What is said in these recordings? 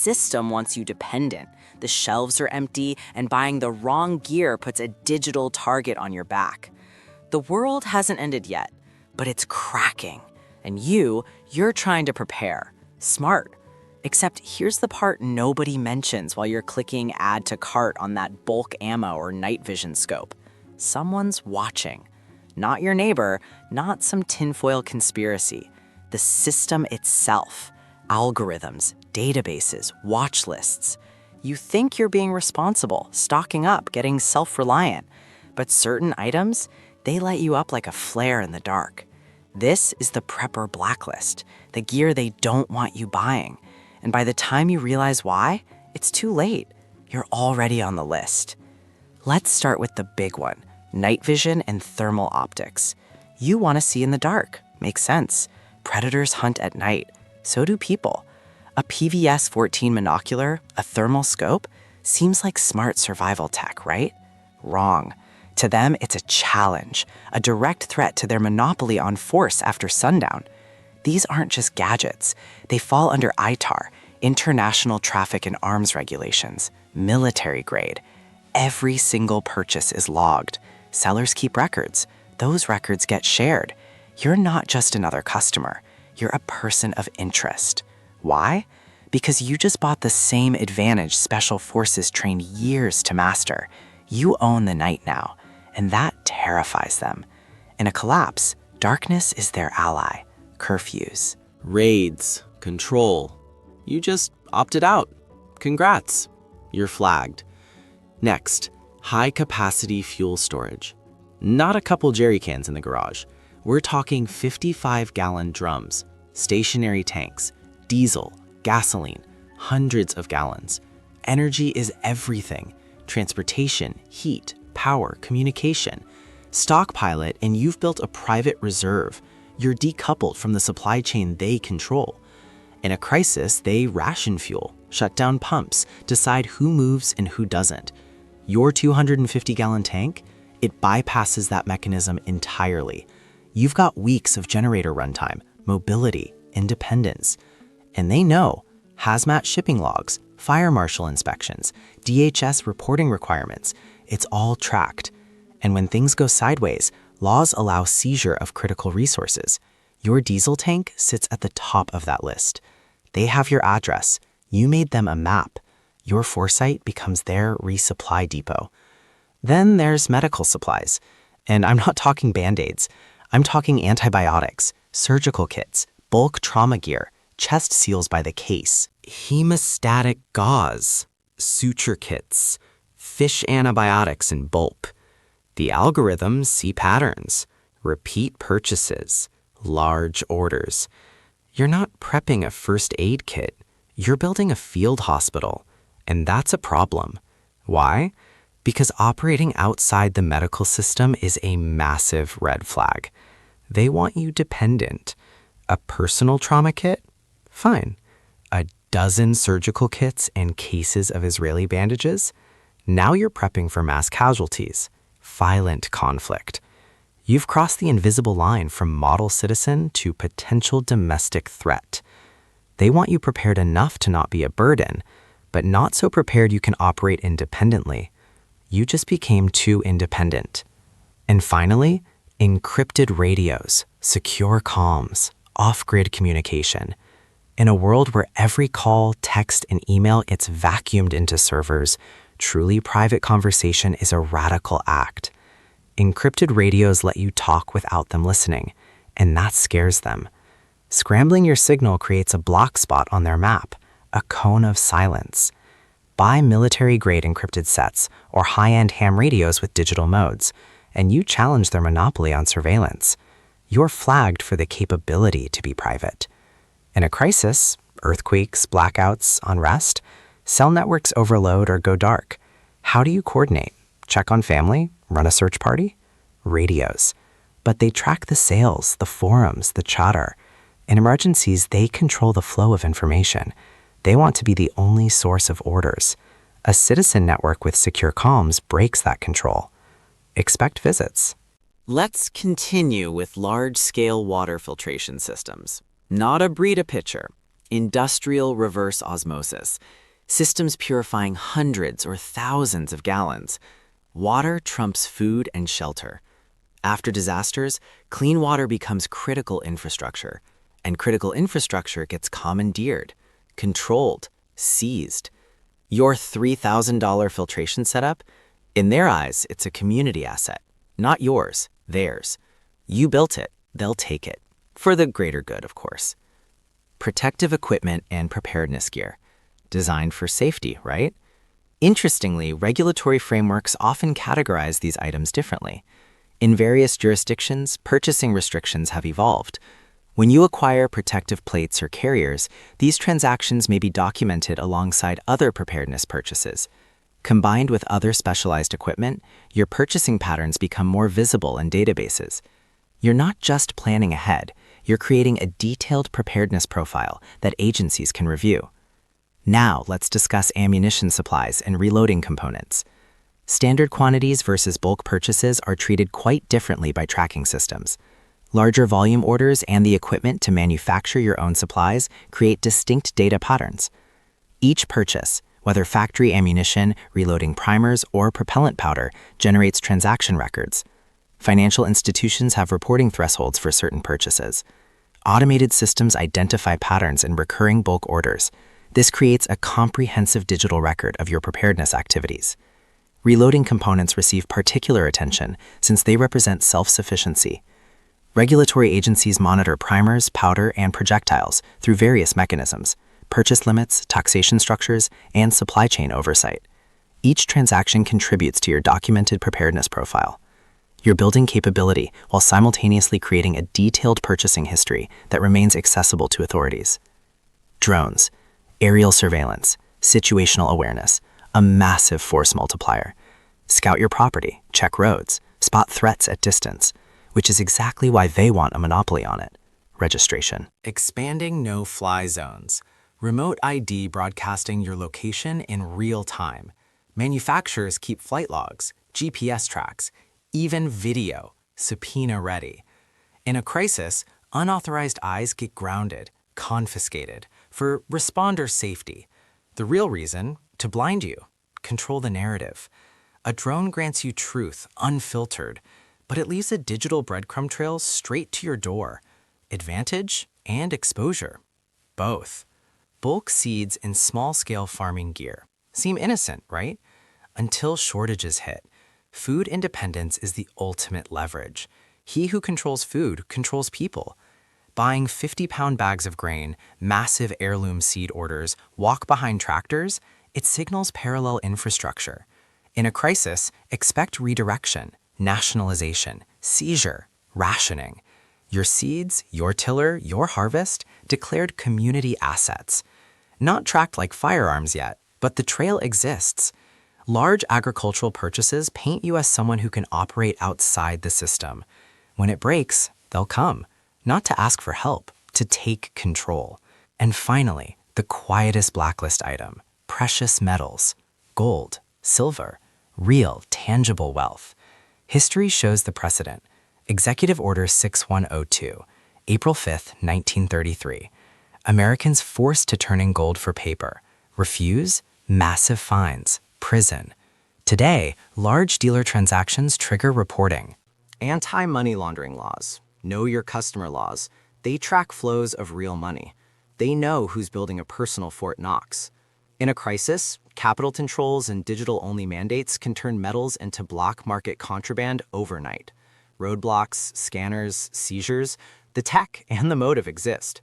system wants you dependent. The shelves are empty, and buying the wrong gear puts a digital target on your back. The world hasn't ended yet, but it's cracking. And you're trying to prepare. Smart. Except here's the part nobody mentions while you're clicking add to cart on that bulk ammo or night vision scope. Someone's watching. Not your neighbor, not some tinfoil conspiracy. The system itself. Algorithms, databases, watch lists. You think you're being responsible, stocking up, getting self-reliant. But certain items, they light you up like a flare in the dark. This is the prepper blacklist, the gear they don't want you buying. And by the time you realize why, it's too late. You're already on the list. Let's start with the big one, night vision and thermal optics. You want to see in the dark. Makes sense. Predators hunt at night. So do people. A PVS-14 monocular, a thermal scope, seems like smart survival tech, right? Wrong. To them, it's a challenge, a direct threat to their monopoly on force after sundown. These aren't just gadgets. They fall under ITAR, International Traffic in Arms Regulations, military grade. Every single purchase is logged. Sellers keep records. Those records get shared. You're not just another customer. You're a person of interest. Why? Because you just bought the same advantage Special Forces trained years to master. You own the night now, and that terrifies them. In a collapse, darkness is their ally. Curfews. Raids. Control. You just opted out. Congrats. You're flagged. Next, high-capacity fuel storage. Not a couple jerry cans in the garage. We're talking 55-gallon drums, stationary tanks, diesel, gasoline, hundreds of gallons. Energy is everything. Transportation, heat, power, communication. Stockpile it and you've built a private reserve. You're decoupled from the supply chain they control. In a crisis, they ration fuel, shut down pumps, decide who moves and who doesn't. Your 250-gallon tank, it bypasses that mechanism entirely. You've got weeks of generator runtime, mobility, independence. And they know hazmat shipping logs, fire marshal inspections, DHS reporting requirements. It's all tracked. And when things go sideways, laws allow seizure of critical resources. Your diesel tank sits at the top of that list. They have your address. You made them a map. Your foresight becomes their resupply depot. Then there's medical supplies. And I'm not talking Band-Aids. I'm talking antibiotics, surgical kits, bulk trauma gear, chest seals by the case, hemostatic gauze, suture kits, fish antibiotics in bulk. The algorithms see patterns, repeat purchases, large orders. You're not prepping a first aid kit. You're building a field hospital, and that's a problem. Why? Because operating outside the medical system is a massive red flag. They want you dependent. A personal trauma kit? Fine. A dozen surgical kits and cases of Israeli bandages? Now you're prepping for mass casualties, violent conflict. You've crossed the invisible line from model citizen to potential domestic threat. They want you prepared enough to not be a burden, but not so prepared you can operate independently. You just became too independent. And finally, encrypted radios, secure comms, off-grid communication. In a world where every call, text, and email gets vacuumed into servers, truly private conversation is a radical act. Encrypted radios let you talk without them listening, and that scares them. Scrambling your signal creates a block spot on their map, a cone of silence. Buy military-grade encrypted sets or high-end ham radios with digital modes, and you challenge their monopoly on surveillance. You're flagged for the capability to be private. In a crisis, earthquakes, blackouts, unrest, cell networks overload or go dark. How do you coordinate? Check on family? Run a search party? Radios. But they track the sales, the forums, the chatter. In emergencies, they control the flow of information. They want to be the only source of orders. A citizen network with secure comms breaks that control. Expect visits. Let's continue with large-scale water filtration systems. Not a Brita pitcher. Industrial reverse osmosis. Systems purifying hundreds or thousands of gallons. Water trumps food and shelter. After disasters, clean water becomes critical infrastructure, and critical infrastructure gets commandeered, controlled, seized. Your $3,000 filtration setup? In their eyes, it's a community asset, not yours, theirs. You built it, they'll take it. For the greater good, of course. Protective equipment and preparedness gear. Designed for safety, right? Interestingly, regulatory frameworks often categorize these items differently. In various jurisdictions, purchasing restrictions have evolved. When you acquire protective plates or carriers, these transactions may be documented alongside other preparedness purchases. Combined with other specialized equipment, your purchasing patterns become more visible in databases. You're not just planning ahead, you're creating a detailed preparedness profile that agencies can review. Now, let's discuss ammunition supplies and reloading components. Standard quantities versus bulk purchases are treated quite differently by tracking systems. Larger volume orders and the equipment to manufacture your own supplies create distinct data patterns. Each purchase, whether factory ammunition, reloading primers, or propellant powder, generates transaction records. Financial institutions have reporting thresholds for certain purchases. Automated systems identify patterns in recurring bulk orders. This creates a comprehensive digital record of your preparedness activities. Reloading components receive particular attention since they represent self-sufficiency. Regulatory agencies monitor primers, powder, and projectiles through various mechanisms: purchase limits, taxation structures, and supply chain oversight. Each transaction contributes to your documented preparedness profile. You're building capability while simultaneously creating a detailed purchasing history that remains accessible to authorities. Drones, aerial surveillance, situational awareness, a massive force multiplier. Scout your property, check roads, spot threats at distance, which is exactly why they want a monopoly on it. Registration. Expanding no-fly zones. Remote ID broadcasting your location in real time. Manufacturers keep flight logs, GPS tracks, even video, subpoena ready. In a crisis, unauthorized eyes get grounded, confiscated, for responder safety. The real reason? To blind you, control the narrative. A drone grants you truth, unfiltered, but it leaves a digital breadcrumb trail straight to your door. Advantage and exposure. Both. Bulk seeds in small-scale farming gear. Seem innocent, right? Until shortages hit. Food independence is the ultimate leverage. He who controls food controls people. Buying 50-pound bags of grain, massive heirloom seed orders, walk-behind tractors, it signals parallel infrastructure. In a crisis, expect redirection, nationalization, seizure, rationing. Your seeds, your tiller, your harvest, declared community assets. Not tracked like firearms yet, but the trail exists. Large agricultural purchases paint you as someone who can operate outside the system. When it breaks, they'll come, not to ask for help, to take control. And finally, the quietest blacklist item, precious metals, gold, silver, real, tangible wealth. History shows the precedent. Executive Order 6102, April 5, 1933. Americans forced to turn in gold for paper. Refuse? Massive fines. Prison. Today, large dealer transactions trigger reporting. Anti-money laundering laws, know your customer laws, they track flows of real money. They know who's building a personal Fort Knox. In a crisis, capital controls and digital-only mandates can turn metals into black market contraband overnight. Roadblocks, scanners, seizures, the tech and the motive exist.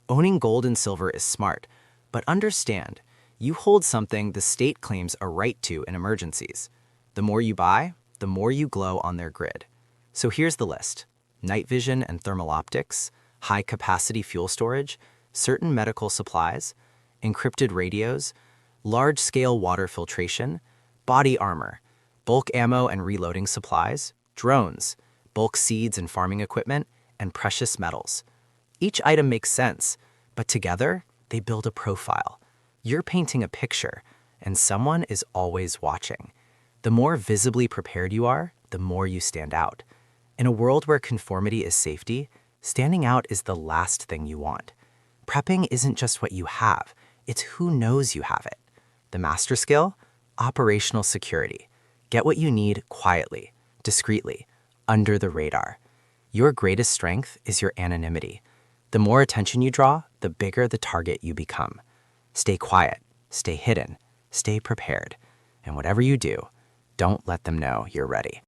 Owning gold and silver is smart, but understand, you hold something the state claims a right to in emergencies. The more you buy, the more you glow on their grid. So here's the list: night vision and thermal optics, high-capacity fuel storage, certain medical supplies, encrypted radios, large-scale water filtration, body armor, bulk ammo and reloading supplies, drones, bulk seeds and farming equipment, and precious metals. Each item makes sense, but together, they build a profile. You're painting a picture, and someone is always watching. The more visibly prepared you are, the more you stand out. In a world where conformity is safety, standing out is the last thing you want. Prepping isn't just what you have, it's who knows you have it. The master skill? Operational security. Get what you need quietly, discreetly, under the radar. Your greatest strength is your anonymity. The more attention you draw, the bigger the target you become. Stay quiet, stay hidden, stay prepared. And whatever you do, don't let them know you're ready.